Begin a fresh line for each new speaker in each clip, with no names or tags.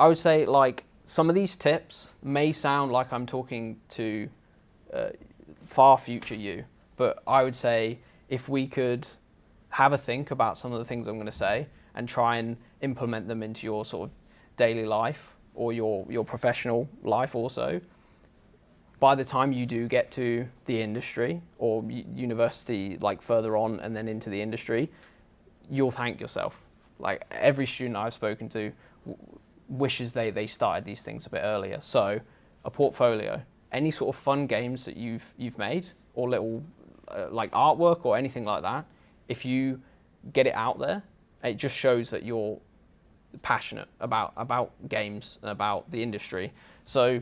I would say like some of these tips may sound like I'm talking to far future you, but I would say if we could have a think about some of the things I'm going to say and try and implement them into your sort of daily life or your professional life also, by the time you do get to the industry or university, like further on and then into the industry, you'll thank yourself. Like every student I've spoken to wishes they started these things a bit earlier. So a portfolio, any sort of fun games that you've made or little like artwork or anything like that, if you get it out there, it just shows that you're passionate about games and about the industry. So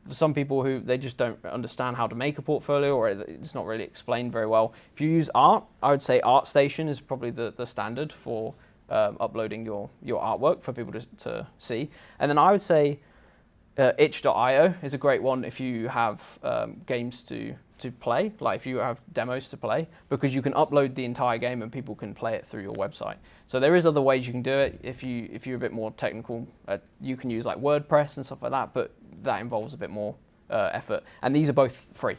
for some people who they just don't understand how to make a portfolio or it's not really explained very well, if you use art, I would say ArtStation is probably the standard for uploading your artwork for people to see. And then I would say itch.io is a great one if you have games to play, like if you have demos to play, because you can upload the entire game and people can play it through your website. So there is other ways you can do it. If you're a bit more technical, you can use like WordPress and stuff like that, but that involves a bit more effort. And these are both free.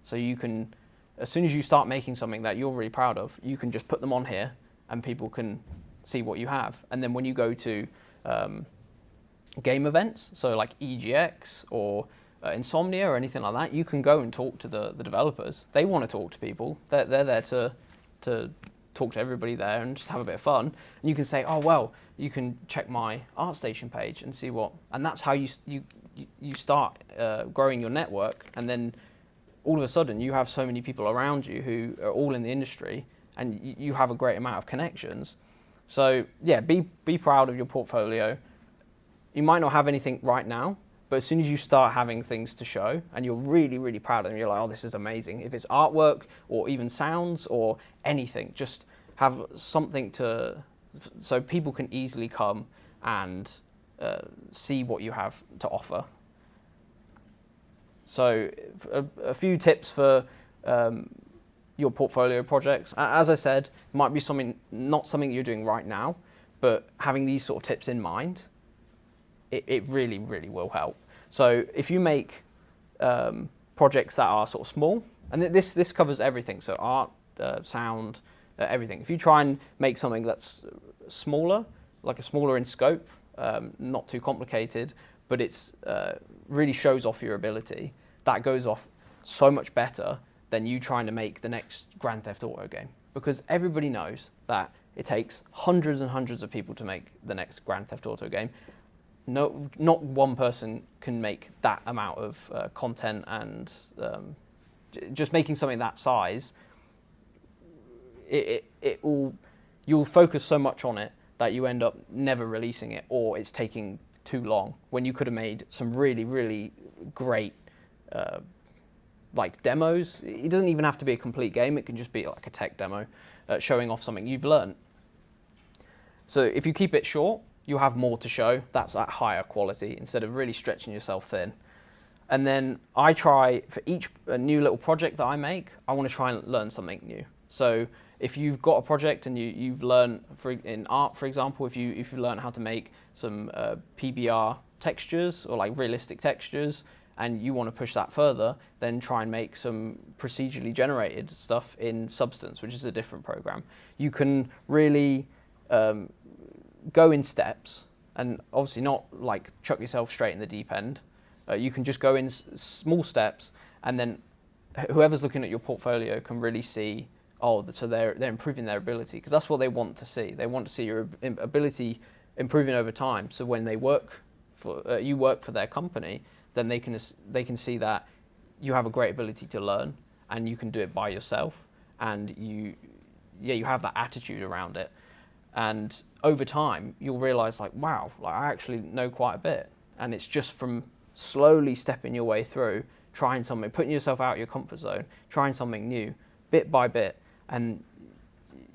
So you can, as soon as you start making something that you're really proud of, you can just put them on here and people can see what you have. And then when you go to game events, so like EGX or Insomnia or anything like that, you can go and talk to the developers. They want to talk to people. They're there to talk to everybody there and just have a bit of fun. And you can say, oh well, you can check my ArtStation page and see what. And that's how you start growing your network. And then all of a sudden you have so many people around you who are all in the industry, and you have a great amount of connections. So yeah, be proud of your portfolio. You might not have anything right now, but as soon as you start having things to show and you're really, really proud of them, you're like, oh, this is amazing. If it's artwork or even sounds or anything, just have something so people can easily come and see what you have to offer. So a few tips for your portfolio projects. As I said, it might be not something you're doing right now, but having these sort of tips in mind, it really, really will help. So if you make projects that are sort of small, and this covers everything, so art, sound, everything. If you try and make something that's smaller, like a smaller in scope, not too complicated, but it's really shows off your ability, that goes off so much better than you trying to make the next Grand Theft Auto game. Because everybody knows that it takes hundreds and hundreds of people to make the next Grand Theft Auto game. No, not one person can make that amount of content, and just making something that size, you'll focus so much on it that you end up never releasing it, or it's taking too long when you could have made some really, really great like demos. It doesn't even have to be a complete game. It can just be like a tech demo showing off something you've learned. So if you keep it short, you'll have more to show. That's at higher quality instead of really stretching yourself thin. And then I try, for each new little project that I make, I want to try and learn something new. So if you've got a project and you've learned, in art, for example, if you learn how to make some PBR textures or like realistic textures, and you want to push that further, then try and make some procedurally generated stuff in Substance, which is a different program. You can really go in steps, and obviously not like chuck yourself straight in the deep end. You can just go in small steps, and then whoever's looking at your portfolio can really see, oh, so they're improving their ability, because that's what they want to see. They want to see your ability improving over time. So when they work for you work for their company, then they can see that you have a great ability to learn, and you can do it by yourself, and you have that attitude around it. And over time, you'll realize, like, wow, like I actually know quite a bit. And it's just from slowly stepping your way through, trying something, putting yourself out of your comfort zone, trying something new, bit by bit. And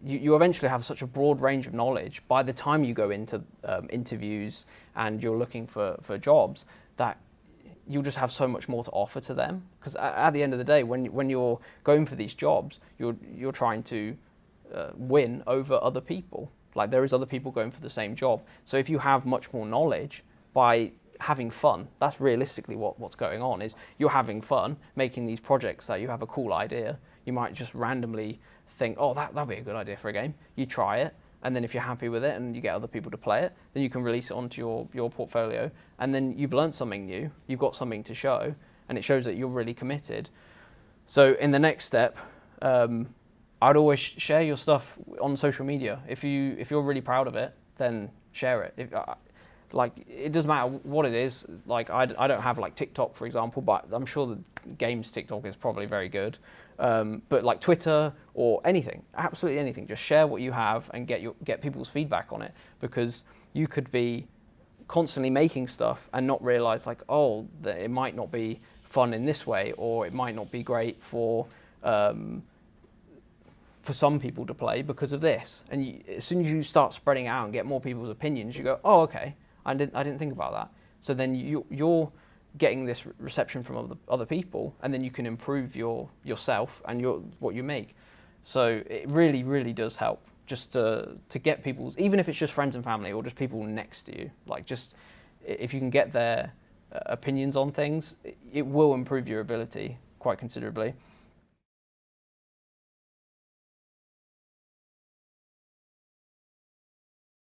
you eventually have such a broad range of knowledge by the time you go into interviews and you're looking for jobs, that you'll just have so much more to offer to them. Because at the end of the day, when you're going for these jobs, you're trying to win over other people. Like, there is other people going for the same job. So if you have much more knowledge, by having fun. That's realistically what's going on, is you're having fun making these projects that you have a cool idea. You might just randomly think, oh, that'd be a good idea for a game. You try it, and then if you're happy with it and you get other people to play it, then you can release it onto your portfolio, and then you've learned something new, you've got something to show, and it shows that you're really committed. So in the next step, I'd always share your stuff on social media. If you're really proud of it, then share it. Like, it doesn't matter what it is. Like, I don't have like TikTok, for example, but I'm sure the games TikTok is probably very good. But like Twitter or anything, absolutely anything, just share what you have and get people's feedback on it, because you could be constantly making stuff and not realize, like, oh, that it might not be fun in this way, or it might not be great for some people to play because of this. And as soon as you start spreading out and get more people's opinions, you go, oh, okay, I didn't think about that. So then you're getting this reception from other people, and then you can improve yourself and what you make. So it really, really does help just to get people's, even if it's just friends and family or just people next to you, like, just if you can get their opinions on things, it will improve your ability quite considerably.